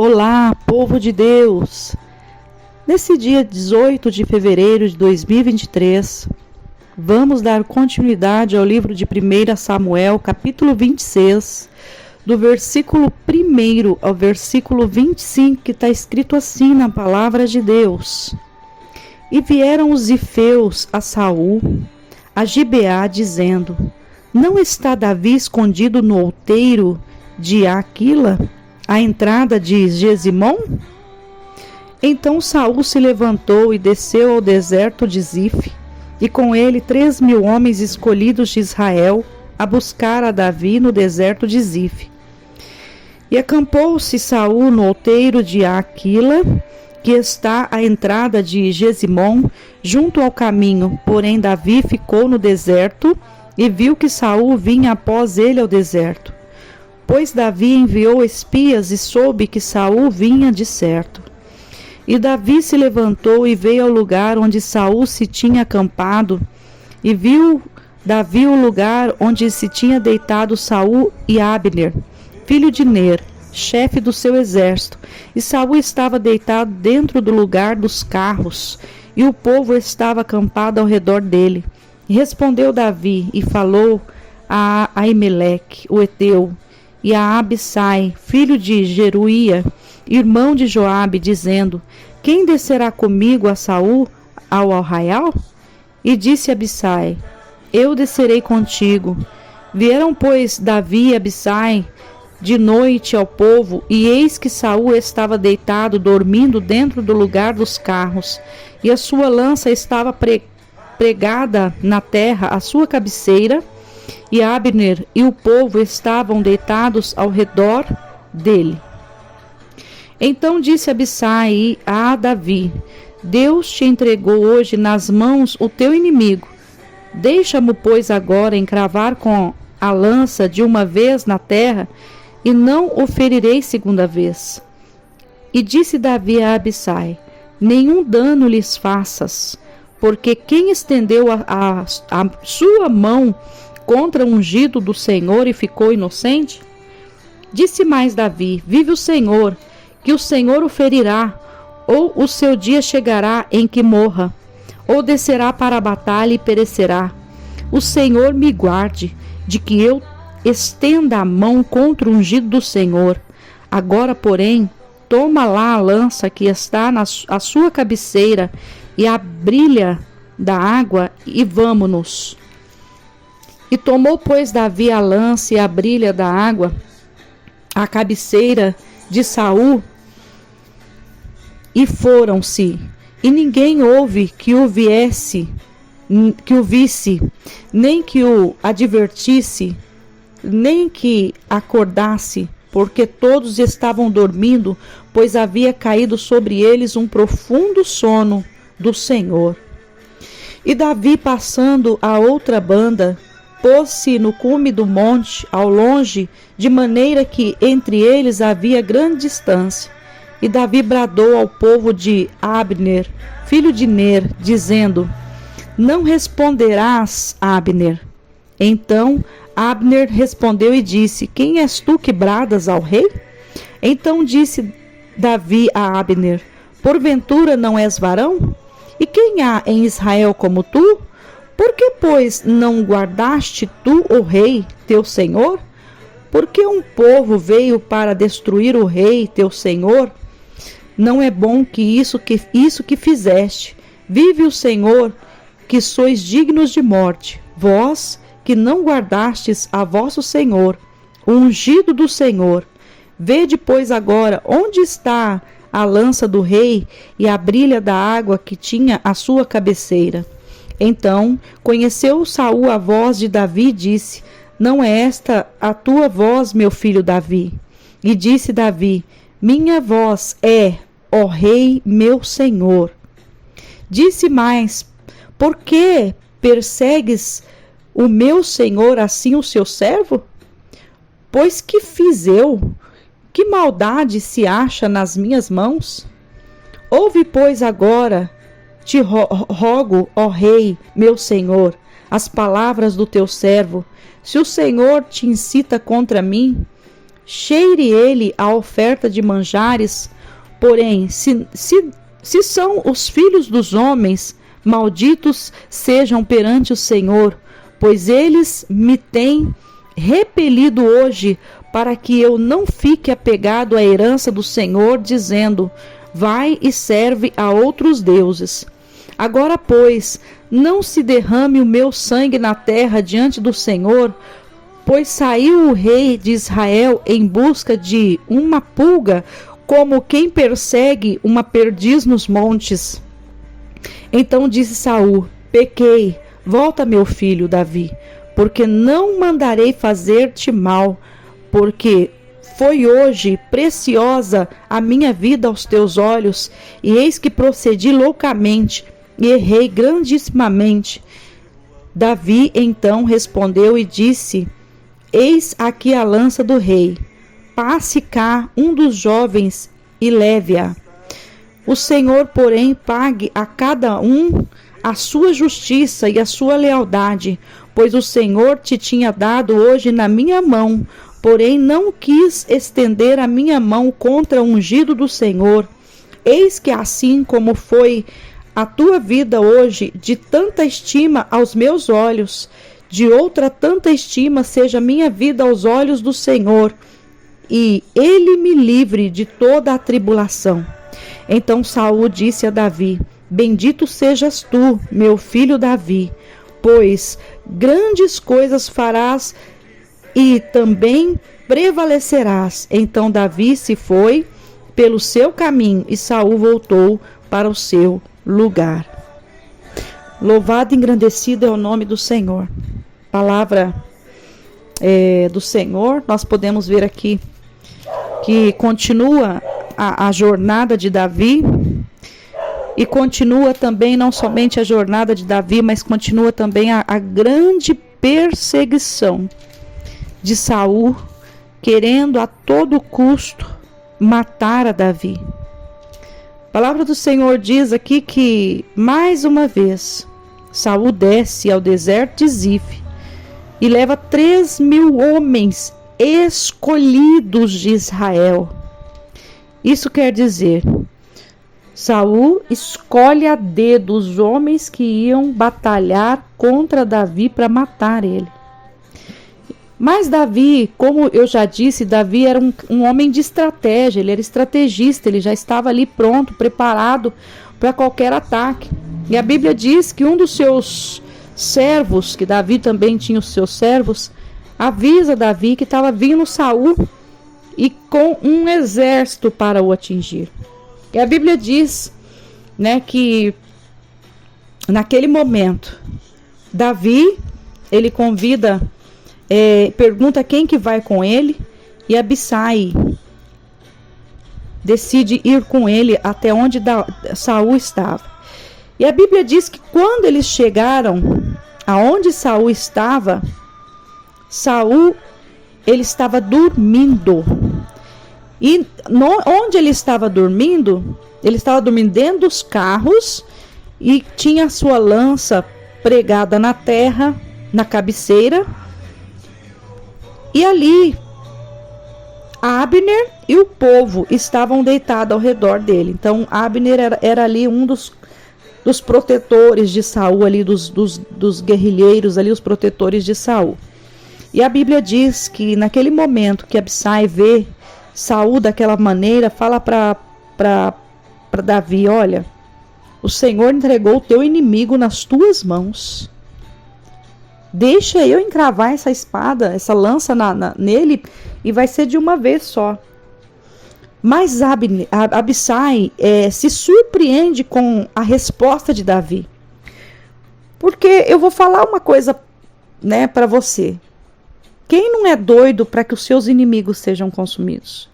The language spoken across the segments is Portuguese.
Olá, povo de Deus! Nesse dia 18 de fevereiro de 2023, vamos dar continuidade ao livro de 1 Samuel, capítulo 26, do versículo 1 ao versículo 25, que está escrito assim na palavra de Deus. E vieram os zifeus a Saul, a Gibeá, dizendo: Não está Davi escondido no outeiro de Aquila, à entrada de Gesimom? Então Saul se levantou e desceu ao deserto de Zif, e com ele 3.000 homens escolhidos de Israel, a buscar a Davi no deserto de Zif. E acampou-se Saul no outeiro de Aquila, que está à entrada de Gesimom, junto ao caminho. Porém Davi ficou no deserto e viu que Saul vinha após ele ao deserto. Pois Davi enviou espias e soube que Saul vinha de certo. E Davi se levantou e veio ao lugar onde Saul se tinha acampado, e viu Davi o lugar onde se tinha deitado Saul e Abner, filho de Ner, chefe do seu exército. E Saul estava deitado dentro do lugar dos carros, e o povo estava acampado ao redor dele. E respondeu Davi e falou a Aimeleque, o Eteu, e a Abissai, filho de Jeruía, irmão de Joabe, dizendo: Quem descerá comigo a Saul ao arraial? E disse Abissai: Eu descerei contigo. Vieram, pois, Davi e Abissai de noite ao povo, e eis que Saul estava deitado, dormindo dentro do lugar dos carros, e a sua lança estava pregada na terra à sua cabeceira, e Abner e o povo estavam deitados ao redor dele. Então disse Abissai a Davi: Deus te entregou hoje nas mãos o teu inimigo. Deixa-mo, pois, agora encravar com a lança de uma vez na terra, e não o ferirei segunda vez. E disse Davi a Abissai: Nenhum dano lhes faças, porque quem estendeu a sua mão contra o ungido do Senhor e ficou inocente? Disse mais Davi: Vive o Senhor, que o Senhor o ferirá, ou o seu dia chegará em que morra, ou descerá para a batalha e perecerá. O Senhor me guarde de que eu estenda a mão contra o ungido do Senhor. Agora, porém, toma lá a lança que está à sua cabeceira e a brilha da água, e vamo-nos. E tomou, pois, Davi a lança e a brilha da água, a cabeceira de Saul, e foram-se. E ninguém houve que o visse, nem que o advertisse, nem que acordasse, porque todos estavam dormindo, pois havia caído sobre eles um profundo sono do Senhor. E Davi, passando a outra banda, pôs-se no cume do monte, ao longe, de maneira que entre eles havia grande distância. E Davi bradou ao povo de Abner, filho de Ner, dizendo: Não responderás, Abner. Então Abner respondeu e disse: Quem és tu que bradas ao rei? Então disse Davi a Abner: Porventura não és varão? E quem há em Israel como tu? Por que, pois, não guardaste tu o rei, teu senhor? Porque um povo veio para destruir o rei, teu senhor? Não é bom que isso que fizeste. Vive o Senhor, que sois dignos de morte, vós que não guardastes a vosso Senhor, o ungido do Senhor. Vede, pois, agora onde está a lança do rei e a brilha da água que tinha à sua cabeceira. Então conheceu Saul a voz de Davi e disse: Não é esta a tua voz, meu filho Davi? E disse Davi: Minha voz é, ó rei, meu senhor. Disse mais: Por que persegues o meu senhor assim o seu servo? Pois que fiz eu? Que maldade se acha nas minhas mãos? Ouve, pois, agora, te rogo, ó rei, meu senhor, as palavras do teu servo. Se o Senhor te incita contra mim, cheire ele a oferta de manjares, porém, se são os filhos dos homens, malditos sejam perante o Senhor, pois eles me têm repelido hoje, para que eu não fique apegado à herança do Senhor, dizendo: vai e serve a outros deuses. Agora, pois, não se derrame o meu sangue na terra diante do Senhor, pois saiu o rei de Israel em busca de uma pulga, como quem persegue uma perdiz nos montes. Então disse Saul: pequei, volta, meu filho Davi, porque não mandarei fazer-te mal, porque foi hoje preciosa a minha vida aos teus olhos, e eis que procedi loucamente, e errei grandissimamente. Davi então respondeu e disse: eis aqui a lança do rei, passe cá um dos jovens e leve-a. O Senhor, porém, pague a cada um a sua justiça e a sua lealdade, pois o Senhor te tinha dado hoje na minha mão, porém não quis estender a minha mão contra o ungido do Senhor. Eis que assim como foi a tua vida hoje, de tanta estima aos meus olhos, de outra tanta estima seja minha vida aos olhos do Senhor, e ele me livre de toda a tribulação. Então Saul disse a Davi: bendito sejas tu, meu filho Davi, pois grandes coisas farás e também prevalecerás. Então Davi se foi pelo seu caminho e Saul voltou para o seu lugar. Louvado e engrandecido é o nome do Senhor. Palavra do Senhor, nós podemos ver aqui que continua a jornada de Davi, e continua também não somente a jornada de Davi, mas continua também a grande perseguição de Saul, querendo a todo custo matar a Davi. A palavra do Senhor diz aqui que, mais uma vez, Saul desce ao deserto de Zif e leva 3.000 homens escolhidos de Israel. Isso quer dizer, Saul escolhe a dedo os homens que iam batalhar contra Davi para matar ele. Mas Davi, como eu já disse, Davi era um homem de estratégia, ele era estrategista, ele já estava ali pronto, preparado para qualquer ataque. E a Bíblia diz que um dos seus servos, que Davi também tinha os seus servos, avisa Davi que estava vindo Saul e com um exército para o atingir. E a Bíblia diz, que naquele momento, Davi, ele convida, pergunta quem que vai com ele, e Abissai decide ir com ele até onde Saul estava. E a Bíblia diz que quando eles chegaram aonde Saul estava, ele estava dormindo. E onde ele estava dormindo dentro dos carros, e tinha a sua lança pregada na terra, na cabeceira. E ali, Abner e o povo estavam deitados ao redor dele. Então, Abner era ali um dos protetores de Saul, ali dos guerrilheiros, ali os protetores de Saul. E a Bíblia diz que naquele momento que Abissai vê Saul daquela maneira, fala para Davi: olha, o Senhor entregou o teu inimigo nas tuas mãos. Deixa eu encravar essa espada, essa lança nele, e vai ser de uma vez só. Mas Abissai se surpreende com a resposta de Davi. Porque eu vou falar uma coisa, para você. Quem não é doido para que os seus inimigos sejam consumidos?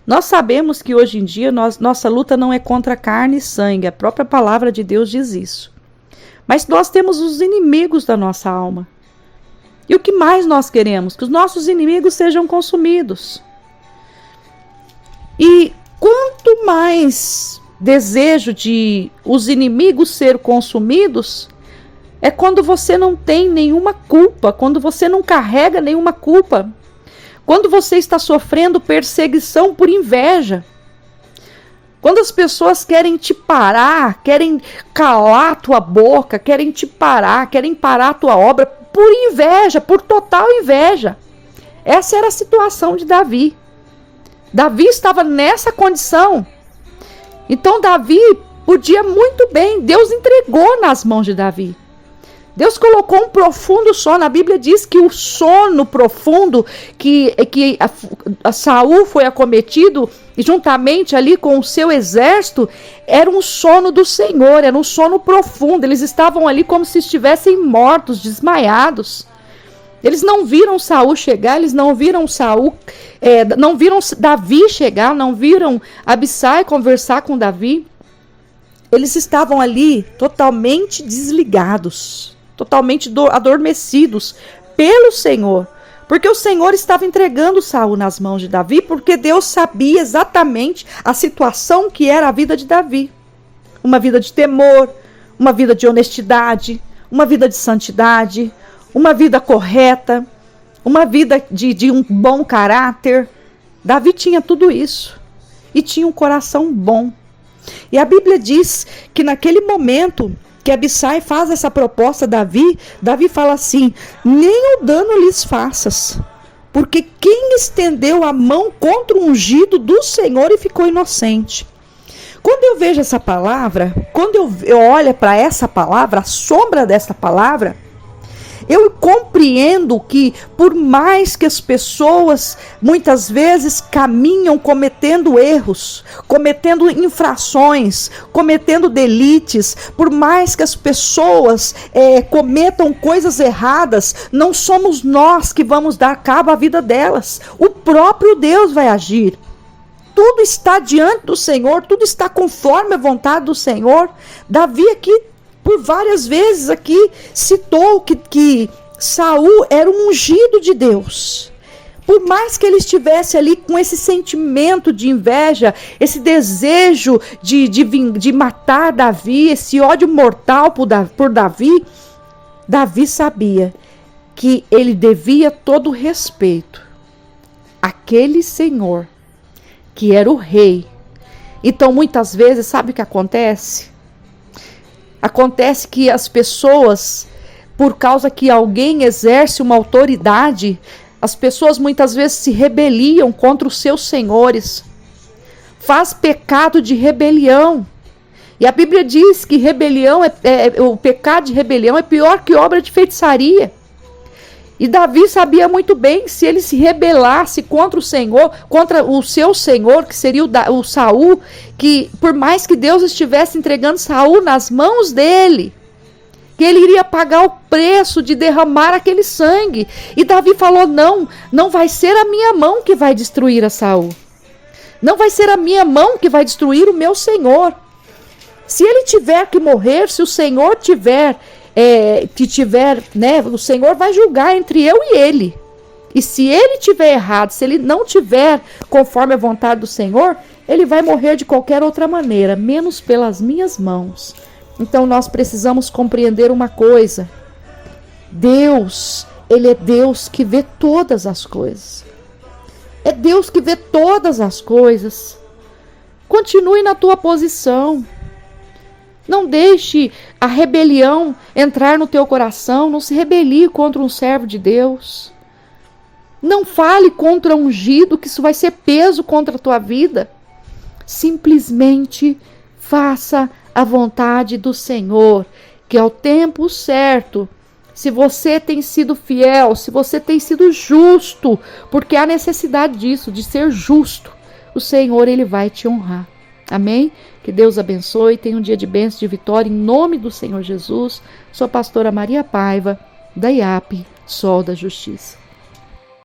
Nós sabemos que hoje em dia nossa luta não é contra carne e sangue. A própria palavra de Deus diz isso. Mas nós temos os inimigos da nossa alma. E o que mais nós queremos? Que os nossos inimigos sejam consumidos. E quanto mais desejo de os inimigos ser consumidos, é quando você não tem nenhuma culpa, quando você não carrega nenhuma culpa. Quando você está sofrendo perseguição por inveja. Quando as pessoas querem te parar, querem calar a tua boca, querem te parar, querem parar a tua obra por inveja, por total inveja. Essa era a situação de Davi. Davi estava nessa condição. Então Davi podia muito bem, Deus entregou nas mãos de Davi. Deus colocou um profundo sono. A Bíblia diz que o sono profundo que Saul foi acometido, juntamente ali com o seu exército, era um sono do Senhor, era um sono profundo. Eles estavam ali como se estivessem mortos, desmaiados. Eles não viram Saul chegar, eles não viram não viram Davi chegar, não viram Abissai conversar com Davi. Eles estavam ali totalmente desligados, totalmente adormecidos pelo Senhor, porque o Senhor estava entregando Saul nas mãos de Davi, porque Deus sabia exatamente a situação que era a vida de Davi. Uma vida de temor, uma vida de honestidade, uma vida de santidade, uma vida correta, uma vida de um bom caráter. Davi tinha tudo isso e tinha um coração bom. E a Bíblia diz que naquele momento que Abissai faz essa proposta a Davi, Davi fala assim: nem o dano lhes faças, porque quem estendeu a mão contra o ungido do Senhor e ficou inocente. Quando eu vejo essa palavra, quando eu olho para essa palavra, a sombra dessa palavra, eu compreendo que por mais que as pessoas muitas vezes caminham cometendo erros, cometendo infrações, cometendo delitos, por mais que as pessoas cometam coisas erradas, não somos nós que vamos dar cabo à vida delas. O próprio Deus vai agir. Tudo está diante do Senhor, tudo está conforme a vontade do Senhor. Davi aqui, por várias vezes aqui, citou que Saul era um ungido de Deus. Por mais que ele estivesse ali com esse sentimento de inveja, esse desejo de matar Davi, esse ódio mortal por Davi, Davi sabia que ele devia todo o respeito àquele Senhor, que era o rei. Então, muitas vezes, sabe o que acontece? Acontece que as pessoas, por causa que alguém exerce uma autoridade, as pessoas muitas vezes se rebeliam contra os seus senhores. Faz pecado de rebelião. E a Bíblia diz que o pecado de rebelião é pior que obra de feitiçaria. E Davi sabia muito bem, se ele se rebelasse contra o Senhor, contra o seu Senhor, que seria o Saul, que por mais que Deus estivesse entregando Saul nas mãos dele, que ele iria pagar o preço de derramar aquele sangue. E Davi falou: não vai ser a minha mão que vai destruir a Saul. Não vai ser a minha mão que vai destruir o meu Senhor. Se ele tiver que morrer, se o Senhor tiver o Senhor vai julgar entre eu e ele. E se ele tiver errado, se ele não tiver conforme a vontade do Senhor, ele vai morrer de qualquer outra maneira, menos pelas minhas mãos. Então nós precisamos compreender uma coisa: Deus, Ele é Deus que vê todas as coisas. É Deus que vê todas as coisas. Continue na tua posição. Não deixe a rebelião entrar no teu coração. Não se rebelie contra um servo de Deus. Não fale contra um ungido, que isso vai ser peso contra a tua vida. Simplesmente faça a vontade do Senhor, que ao tempo certo, se você tem sido fiel, se você tem sido justo, porque há necessidade disso, de ser justo, o Senhor, Ele vai te honrar. Amém? Que Deus abençoe, tenha um dia de bênção, de vitória, em nome do Senhor Jesus. Sou a pastora Maria Paiva, da IAP, Sol da Justiça.